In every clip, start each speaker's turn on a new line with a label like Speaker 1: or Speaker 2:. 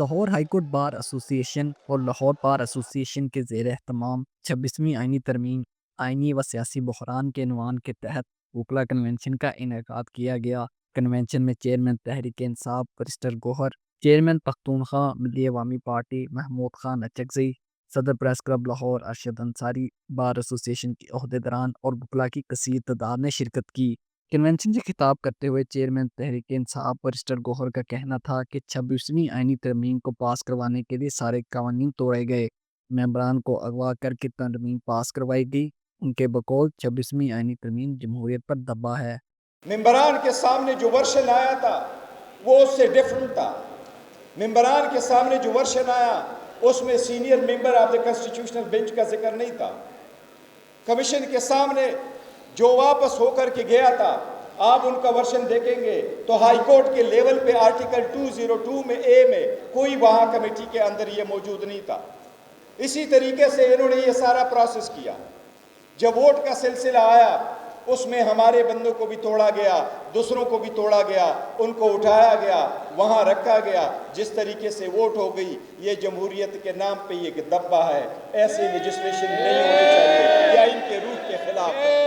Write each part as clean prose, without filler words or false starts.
Speaker 1: Lahore high court bar ایسوسی ایشن اور لاہور بار ایسوسی ایشن کے زیر اہتمام 26ویں آئینی ترمیم آئینی و سیاسی بحران کے عنوان کے تحت وکلا کنونشن کا انعقاد کیا گیا۔ کنونشن میں چیئرمین تحریک انصاف بریسٹر گوہر، چیئرمین پختونخوا ملی عوامی پارٹی محمود خان اچکزئی، صدر پریس کلب لاہور ارشد انصاری، بار ایسوسی ایشن کے عہدیداران اور وکلاء کی کثیر تعداد نے شرکت کی۔ کنونشن سے خطاب کرتے ہوئے چیئرمین تحریک انصاف بریسٹر گوہر کا کہنا تھا کہ 26ویں آئینی ترمیم کو پاس کروانے کے لیے سارے قوانین توڑے گئے، ممبران کو اغوا کر کے ترمیم پاس کروائی گئی۔ ان کے بقول 26ویں آئینی ترمیم جمہوریت پر دبا ہے۔
Speaker 2: ممبران کے سامنے جو ورشن آیا تھا وہ اس سے ڈیفرنٹ تھا۔ ممبران کے سامنے جو ورشن آیا اس میں senior member of the constitutional bench کا ذکر نہیں تھا۔ کمیشن کے سامنے جو واپس ہو کر کے گیا تھا، آپ ان کا ورشن دیکھیں گے تو ہائی کورٹ کے لیول پہ آرٹیکل 202 میں اے میں کوئی وہاں کمیٹی کے اندر یہ موجود نہیں تھا۔ اسی طریقے سے انہوں نے یہ سارا پروسیس کیا۔ جب ووٹ کا سلسلہ آیا اس میں ہمارے بندوں کو بھی توڑا گیا، دوسروں کو بھی توڑا گیا، ان کو اٹھایا گیا، وہاں رکھا گیا۔ جس طریقے سے ووٹ ہو گئی، یہ جمہوریت کے نام پہ یہ دبا ہے۔ ایسی لیجسلیشن نہیں ہونی چاہیے، یا ان کے روح کے خلاف ہے۔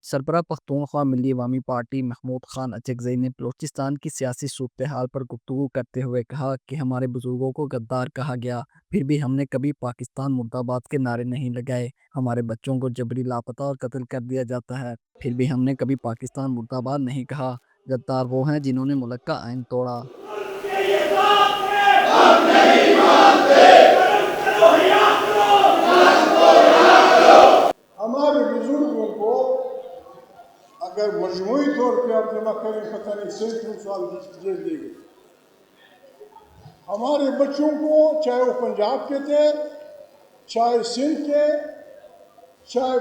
Speaker 1: سربراہ پختونخوا ملی عوامی پارٹی محمود خان اچکزئی نے بلوچستان کی سیاسی صورتحال پر گفتگو کرتے ہوئے کہا کہ ہمارے بزرگوں کو غدار کہا گیا، پھر بھی ہم نے کبھی پاکستان مرد آباد کے نعرے نہیں لگائے۔ ہمارے بچوں کو جبری لاپتہ اور قتل کر دیا جاتا ہے، پھر بھی ہم نے کبھی پاکستان مرد آباد نہیں کہا۔ غدار وہ ہیں جنہوں نے ملک کا آئین توڑا۔
Speaker 3: ہمارے بزرگوں کو اگر مجموعی طور پہ آپ جمع کریں پتہ نہیں سینکڑوں سال جیل دے گئے۔ ہمارے بچوں کو چاہے وہ پنجاب کے تھے، چاہے سندھ کے، چاہے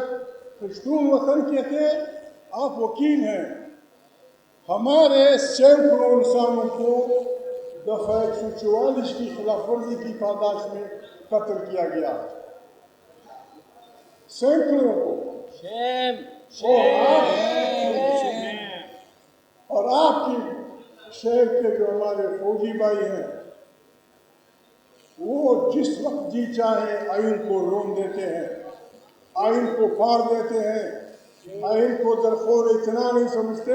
Speaker 3: پشتون وطن کے تھے، آپ وکیل ہیں، ہمارے سینکڑوں انسانوں کو دفعہ 144 کی خلاف ورزی کی پاداش میں قتل کیا گیا۔ سینکڑوں کو۔ اور آپ کی شہر کے جو ہمارے فوجی بھائی ہیں وہ جس وقت جی چاہے آئین کو رون دیتے ہیں، آئین کو پھاڑ دیتے ہیں، آئین کو درخور اتنا نہیں سمجھتے،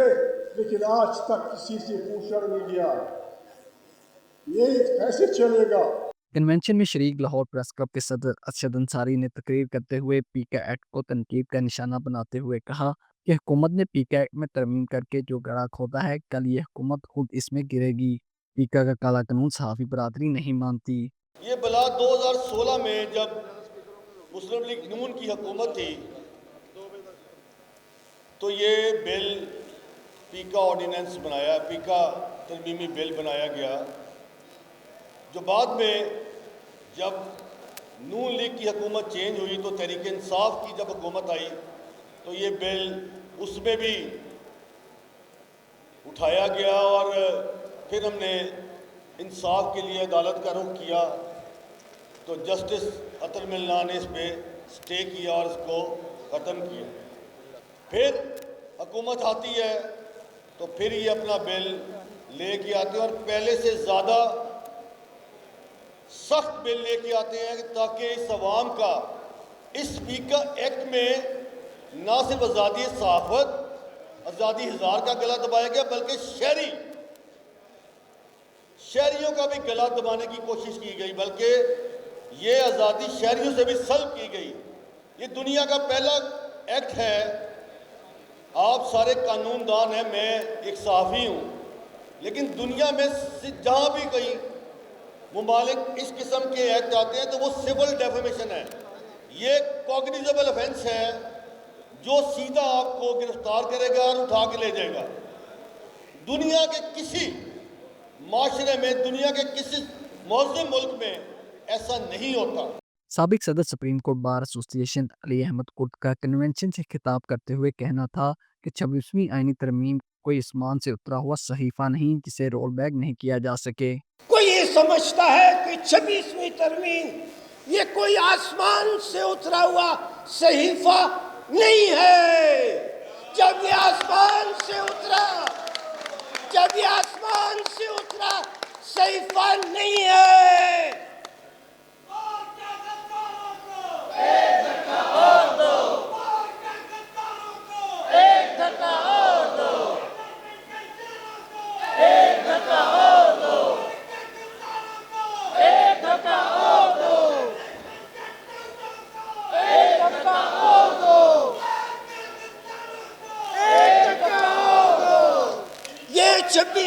Speaker 3: لیکن آج تک کسی سے پوچھا نہیں گیا۔ یہ کیسے چلے گا؟
Speaker 1: کنونشن میں شریک لاہور پریس کلب کے صدر ارشد انصاری نے تقریر کرتے ہوئے پی کے ایکٹ کو تنقید کا نشانہ بناتے ہوئے کہا کہ حکومت نے پی کے ایکٹ میں ترمیم کر کے جو گڑھا کھودا ہے، کل یہ حکومت خود اس میں گرے گی۔ پی کے کا کالا قانون صحافی برادری نہیں مانتی۔
Speaker 4: یہ بلا 2016 میں جب مسلم لیگ نون کی حکومت تھی تو یہ بل پیکا آرڈیننس بنایا، پیکا ترمیمی بل بنایا گیا، جو بعد میں جب نون لیگ کی حکومت چینج ہوئی تو تحریک انصاف کی جب حکومت آئی تو یہ بل اس میں بھی اٹھایا گیا، اور پھر ہم نے انصاف کے لیے عدالت کا رخ کیا تو جسٹس عطر ملنا نے اس پہ سٹے کیا اور اس کو ختم کیا۔ پھر حکومت آتی ہے تو پھر یہ اپنا بل لے کے آتے ہیں اور پہلے سے زیادہ سخت بل لے کے آتے ہیں تاکہ اس عوام کا اس پیکا ایکٹ میں نہ صرف آزادی صحافت، آزادی اظہار کا گلا دبایا گیا، بلکہ شہریوں کا بھی گلا دبانے کی کوشش کی گئی، بلکہ یہ آزادی شہریوں سے بھی سلب کی گئی۔ یہ دنیا کا پہلا ایکٹ ہے۔ آپ سارے قانون دان ہیں، میں ایک صحافی ہوں، لیکن دنیا میں جہاں بھی کہیں ممالک اس قسم کے ایکٹ آتے ہیں تو وہ سول ڈیفیمیشن ہے۔ یہ کوگنیزیبل افینس ہے جو سیدھا آپ کو گرفتار کرے گا اور اٹھا کے لے جائے گا۔ دنیا کے کسی معاشرے میں، دنیا کے کسی معظم ملک میں ایسا نہیں ہوتا۔
Speaker 1: سابق صدر سپریم کورٹ بار ایسوسی ایشن علی احمد کرد کا کنونشن سے خطاب کرتے ہوئے کہنا تھا کہ 26ویں آئینی ترمیم کوئی آسمان سے اترا ہوا صحیفہ نہیں جسے رول بیک نہیں کیا جا سکے۔
Speaker 5: کوئی یہ سمجھتا ہے کہ 26ویں ترمیم یہ کوئی آسمان سے اترا ہوا صحیفہ نہیں ہے۔ جب یہ آسمان سے اترا صحیفہ نہیں ہے۔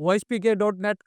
Speaker 1: voicepk.net,